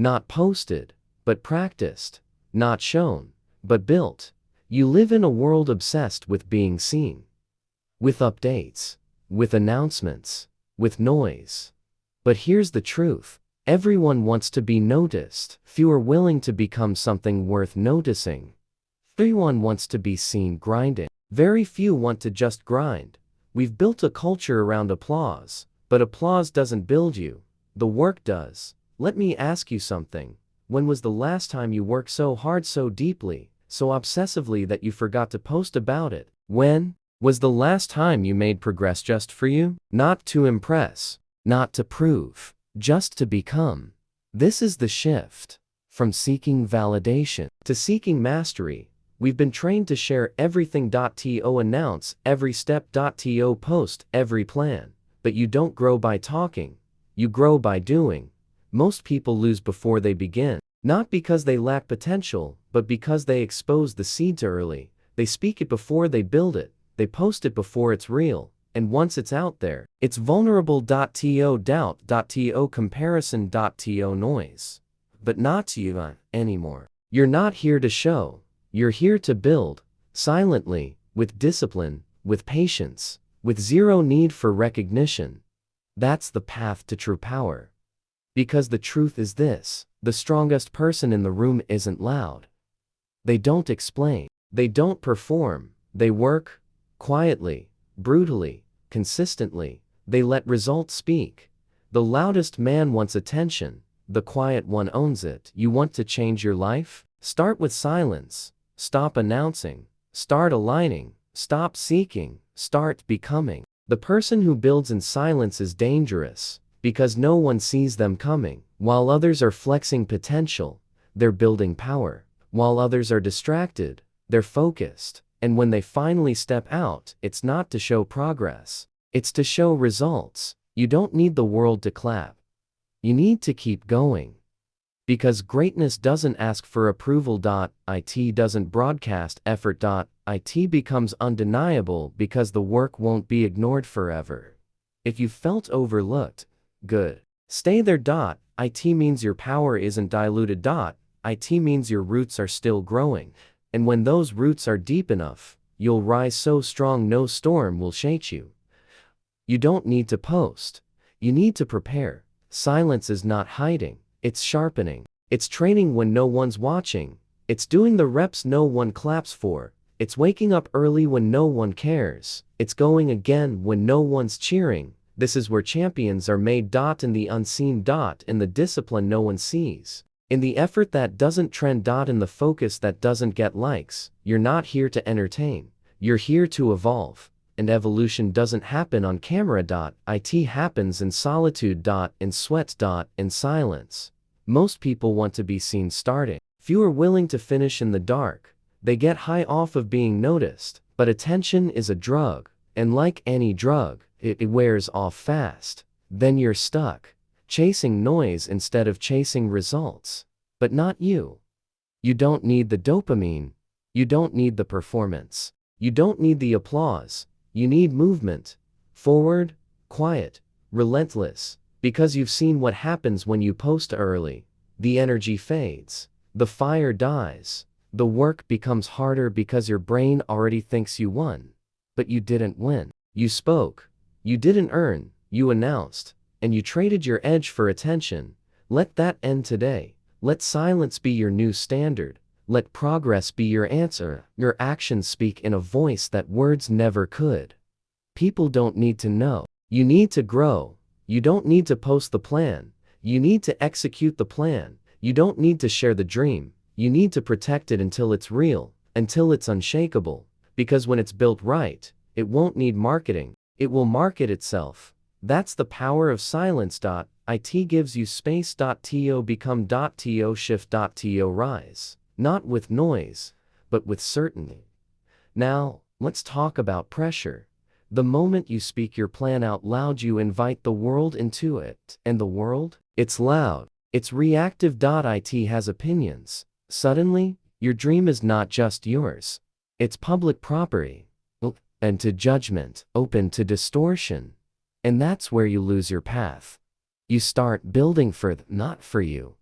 Not posted, but practiced. Not shown, but built. You live in a world obsessed with being seen. With updates. With announcements. With noise. But here's the truth. Everyone wants to be noticed. Few are willing to become something worth noticing. Everyone wants to be seen grinding. Very few want to just grind. We've built a culture around applause, but applause doesn't build you. The work does. Let me ask you something. When was the last time you worked so hard, so deeply, so obsessively that you forgot to post about it? When was the last time you made progress just for you? Not to impress, not to prove, just to become. This is the shift. From seeking validation to seeking mastery. We've been trained to share everything. To announce every step. To post every plan. But you don't grow by talking. You grow by doing. Most people lose before they begin. Not because they lack potential, but because they expose the seed too early. They speak it before they build it. They post it before it's real. And once it's out there, it's vulnerable. To doubt. To comparison. To noise. But not to you anymore. You're not here to show. You're here to build, silently, with discipline, with patience, with zero need for recognition. That's the path to true power. Because the truth is this: the strongest person in the room isn't loud. They don't explain. They don't perform. They work quietly, brutally, consistently. They let results speak. The loudest man wants attention. The quiet one owns it. You want to change your life? Start with silence. Stop announcing. Start aligning. Stop seeking. Start becoming. The person who builds in silence is dangerous, because no one sees them coming. While others are flexing potential, they're building power. While others are distracted, they're focused. And when they finally step out, it's not to show progress. It's to show results. You don't need the world to clap. You need to keep going. Because greatness doesn't ask for approval. It doesn't broadcast effort. It becomes undeniable because the work won't be ignored forever. If you felt overlooked, good. Stay there. It means your power isn't diluted. It means your roots are still growing. And when those roots are deep enough, you'll rise so strong no storm will shake you. You don't need to post. You need to prepare. Silence is not hiding. It's sharpening. It's training when no one's watching. It's doing the reps no one claps for. It's waking up early when no one cares. It's going again when no one's cheering. This is where champions are made. In the unseen. In the discipline no one sees. In the effort that doesn't trend. In the focus that doesn't get likes. You're not here to entertain. You're here to evolve. And evolution doesn't happen on camera. It happens in solitude. In sweat. In silence. Most people want to be seen starting. Few are willing to finish in the dark. They get high off of being noticed. But attention is a drug. And like any drug, it wears off fast. Then you're stuck, chasing noise instead of chasing results. But not you. You don't need the dopamine. You don't need the performance. You don't need the applause. You need movement. Forward, quiet, relentless. Because you've seen what happens when you post early. The energy fades. The fire dies. The work becomes harder because your brain already thinks you won. But you didn't win. You spoke. You didn't earn. You announced. And you traded your edge for attention. Let that end today. Let silence be your new standard. Let progress be your answer. Your actions speak in a voice that words never could. People don't need to know. You need to grow. You don't need to post the plan. You need to execute the plan. You don't need to share the dream. You need to protect it until it's real, until it's unshakable. Because when it's built right, it won't need marketing. It will market itself. That's the power of silence. It gives you space. To become. To shift. To rise. Not with noise, but with certainty. Now, let's talk about pressure. The moment you speak your plan out loud, you invite the world into it. And the world? It's loud. It's reactive. It has opinions. Suddenly, your dream is not just yours. It's public property. Open to judgment, open to distortion. And that's where you lose your path. You start building for not for you.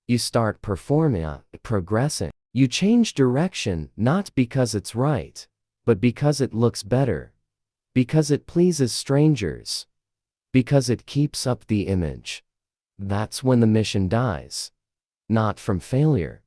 You start performing, progressing. You change direction not because it's right, but because it looks better, because it pleases strangers, because it keeps up the image. That's when the mission dies. Not from failure,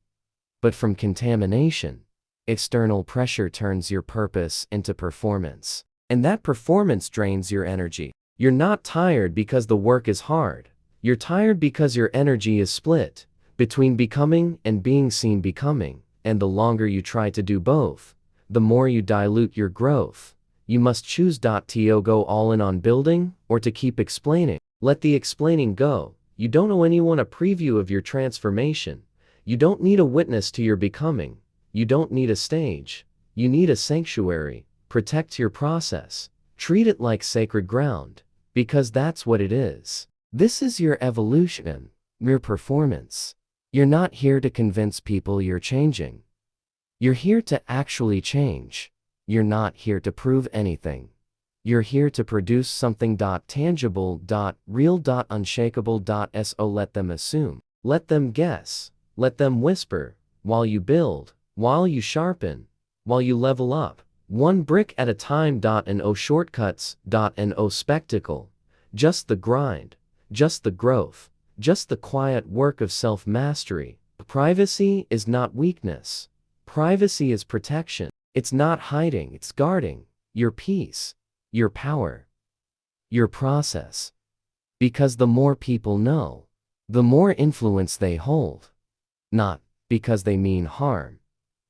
but from contamination. External pressure turns your purpose into performance. And that performance drains your energy. You're not tired because the work is hard. You're tired because your energy is split between becoming and being seen becoming. And the longer you try to do both, the more you dilute your growth. You must choose to go all in on building or to keep explaining. Let the explaining go. You don't owe anyone a preview of your transformation. You don't need a witness to your becoming. You don't need a stage. You need a sanctuary. Protect your process. Treat it like sacred ground, because that's what it is. This is your evolution, your performance. You're not here to convince people you're changing. You're here to actually change. You're not here to prove anything. You're here to produce something tangible, real, unshakable. So let them assume. Let them guess. Let them whisper. While you build, while you sharpen, while you level up. One brick at a time. No shortcuts. No spectacle. Just the grind. Just the growth. Just the quiet work of self-mastery. Privacy is not weakness. Privacy is protection. It's not hiding, it's guarding your peace, your power, your process. Because the more people know, the more influence they hold. Not because they mean harm,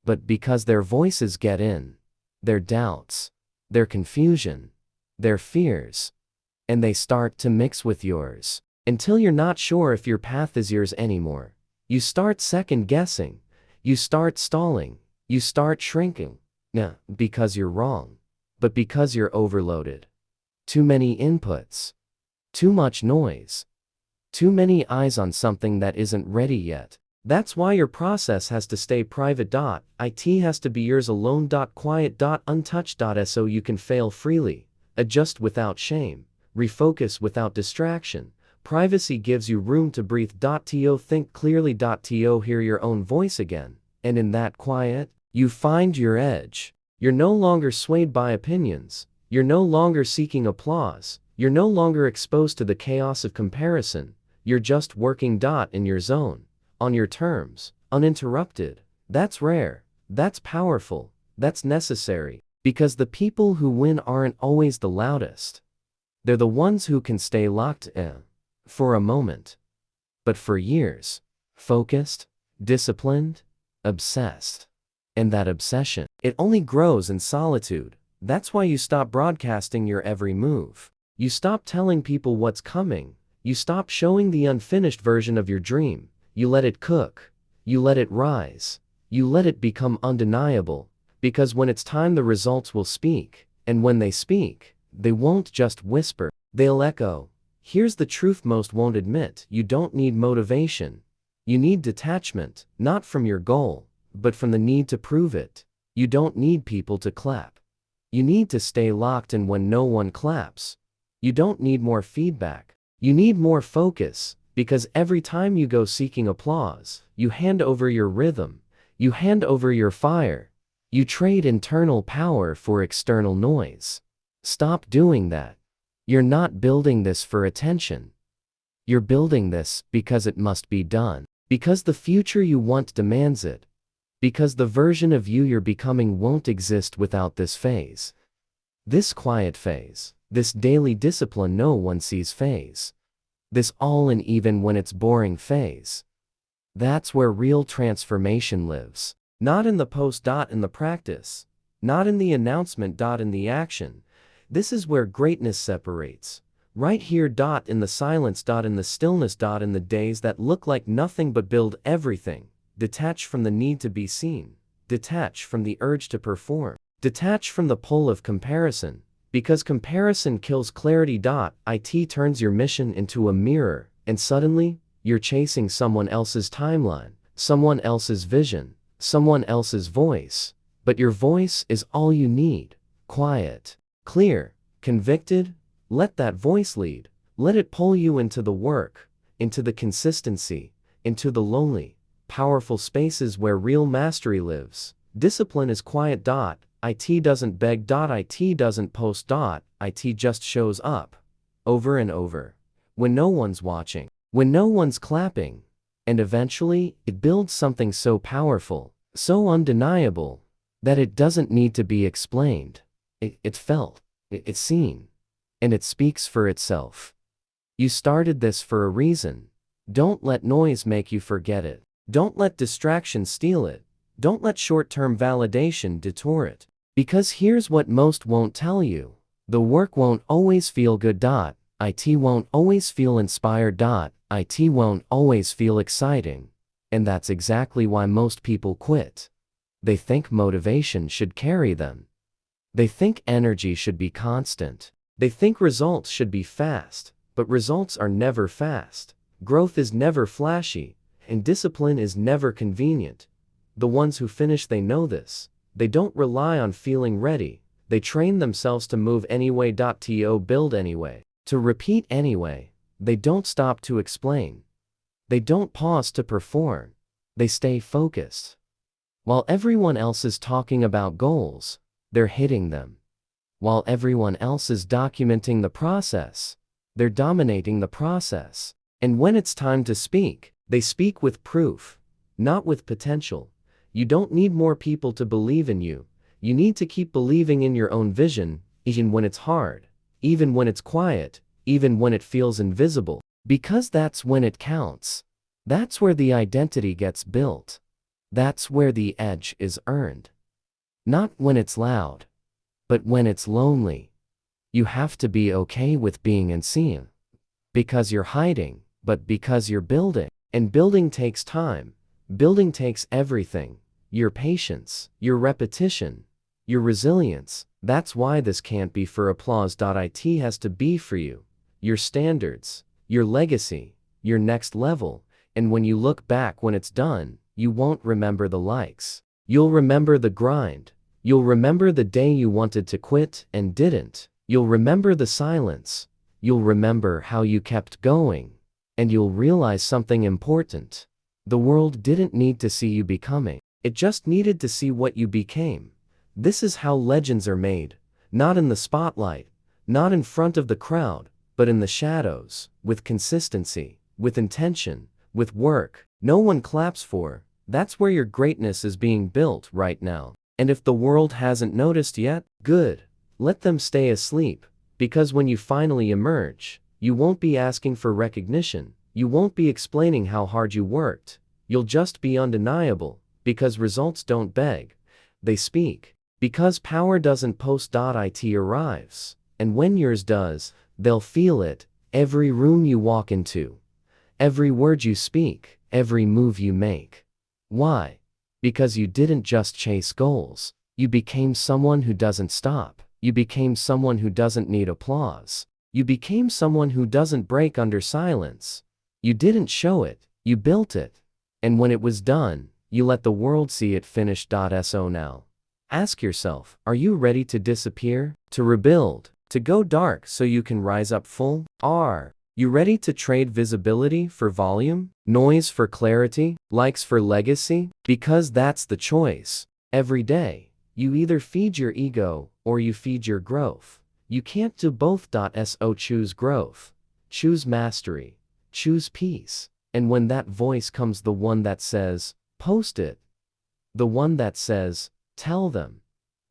but because their voices get in, their doubts, their confusion, their fears, and they start to mix with yours. Until you're not sure if your path is yours anymore. You start second guessing, you start stalling, you start shrinking. Not because you're wrong, but because you're overloaded. Too many inputs. Too much noise. Too many eyes on something that isn't ready yet. That's why your process has to stay private. It has to be yours alone. Quiet. Untouched. So you can fail freely, adjust without shame, refocus without distraction. Privacy gives you room to breathe. To think clearly. To hear your own voice again. And in that quiet, you find your edge. You're no longer swayed by opinions. You're no longer seeking applause. You're no longer exposed to the chaos of comparison. You're just working in your zone, on your terms, uninterrupted. That's rare. That's powerful. That's necessary. Because the people who win aren't always the loudest. They're the ones who can stay locked in. For a moment. But for years. Focused, disciplined, obsessed. And that obsession, it only grows in solitude. That's why you stop broadcasting your every move. You stop telling people what's coming. You stop showing the unfinished version of your dream. You let it cook. You let it rise. You let it become undeniable. Because when it's time, the results will speak. And when they speak, they won't just whisper. They'll echo. Here's the truth most won't admit. You don't need motivation. You need detachment, not from your goal, but from the need to prove it. You don't need people to clap. You need to stay locked in when no one claps. You don't need more feedback. You need more focus, because every time you go seeking applause, you hand over your rhythm. You hand over your fire. You trade internal power for external noise. Stop doing that. You're not building this for attention. You're building this because it must be done. Because the future you want demands it. Because the version of you you're becoming won't exist without this phase. This quiet phase. This daily discipline no one sees phase. This all and even when it's boring phase. That's where real transformation lives. Not in the post. In the practice. Not in the announcement. In the action. This is where greatness separates. Right here. In the silence. In the stillness. In the days that look like nothing but build everything. Detach from the need to be seen. Detach from the urge to perform. Detach from the pull of comparison. Because comparison kills clarity. It turns your mission into a mirror, and suddenly, you're chasing someone else's timeline, someone else's vision, someone else's voice. But your voice is all you need. Quiet, clear, convicted. Let that voice lead. Let it pull you into the work, into the consistency, into the lonely, powerful spaces where real mastery lives. Discipline is quiet. It doesn't beg. It doesn't post. It just shows up. Over and over. When no one's watching. When no one's clapping. And eventually, it builds something so powerful, so undeniable, that it doesn't need to be explained. It's felt. It's seen. And it speaks for itself. You started this for a reason. Don't let noise make you forget it. Don't let distraction steal it. Don't let short-term validation detour it. Because here's what most won't tell you. The work won't always feel good. It won't always feel inspired. It won't always feel exciting. And that's exactly why most people quit. They think motivation should carry them. They think energy should be constant. They think results should be fast, but results are never fast. Growth is never flashy, and discipline is never convenient. The ones who finish, they know this. They don't rely on feeling ready. They train themselves to move anyway. To build anyway. To repeat anyway. They don't stop to explain. They don't pause to perform. They stay focused. While everyone else is talking about goals, they're hitting them. While everyone else is documenting the process, they're dominating the process. And when it's time to speak, they speak with proof, not with potential. You don't need more people to believe in you. You need to keep believing in your own vision, even when it's hard, even when it's quiet, even when it feels invisible. Because that's when it counts. That's where the identity gets built. That's where the edge is earned. Not when it's loud, but when it's lonely. You have to be okay with being unseen. Because you're hiding, but because you're building. And building takes time. Building takes everything. Your patience, your repetition, your resilience. That's why this can't be for applause. It has to be for you. Your standards, your legacy, your next level. And when you look back when it's done, you won't remember the likes. You'll remember the grind. You'll remember the day you wanted to quit and didn't. You'll remember the silence. You'll remember how you kept going. And you'll realize something important. The world didn't need to see you becoming. It just needed to see what you became. This is how legends are made. Not in the spotlight, not in front of the crowd, but in the shadows, with consistency, with intention, with work no one claps for. That's where your greatness is being built right now. And if the world hasn't noticed yet, good. Let them stay asleep. Because when you finally emerge, you won't be asking for recognition. You won't be explaining how hard you worked. You'll just be undeniable. Because results don't beg. They speak. Because power doesn't post. It arrives. And when yours does, they'll feel it. Every room you walk into. Every word you speak. Every move you make. Why? Because you didn't just chase goals. You became someone who doesn't stop. You became someone who doesn't need applause. You became someone who doesn't break under silence. You didn't show it. You built it. And when it was done, you let the world see it finished. So now, ask yourself, are you ready to disappear? To rebuild? To go dark so you can rise up full? Are you ready to trade visibility for volume? Noise for clarity? Likes for legacy? Because that's the choice. Every day, you either feed your ego or you feed your growth. You can't do both. So choose growth. Choose mastery. Choose peace. And when that voice comes, the one that says, post it. The one that says, tell them.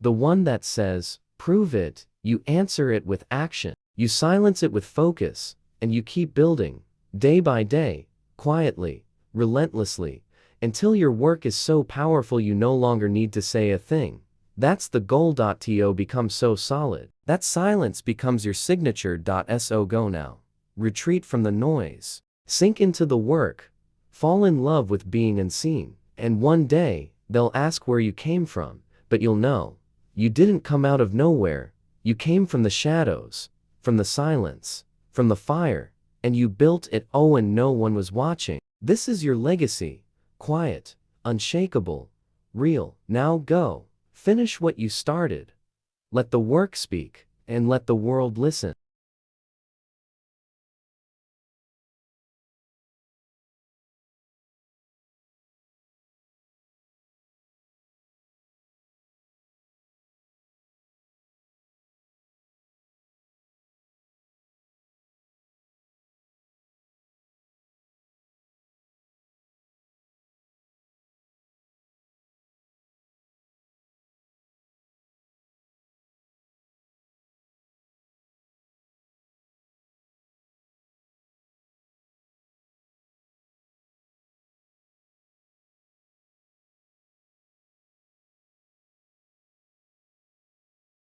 The one that says, prove it. You answer it with action. You silence it with focus. And you keep building, day by day, quietly, relentlessly, until your work is so powerful you no longer need to say a thing. That's the goal. To become so solid. That silence becomes your signature. So go now. Retreat from the noise. Sink into the work. Fall in love with being unseen. And one day, they'll ask where you came from, but you'll know. You didn't come out of nowhere. You came from the shadows, from the silence, from the fire, and you built it. And no one was watching. This is your legacy. Quiet, unshakable, real. Now go. Finish what you started. Let the work speak, and let the world listen.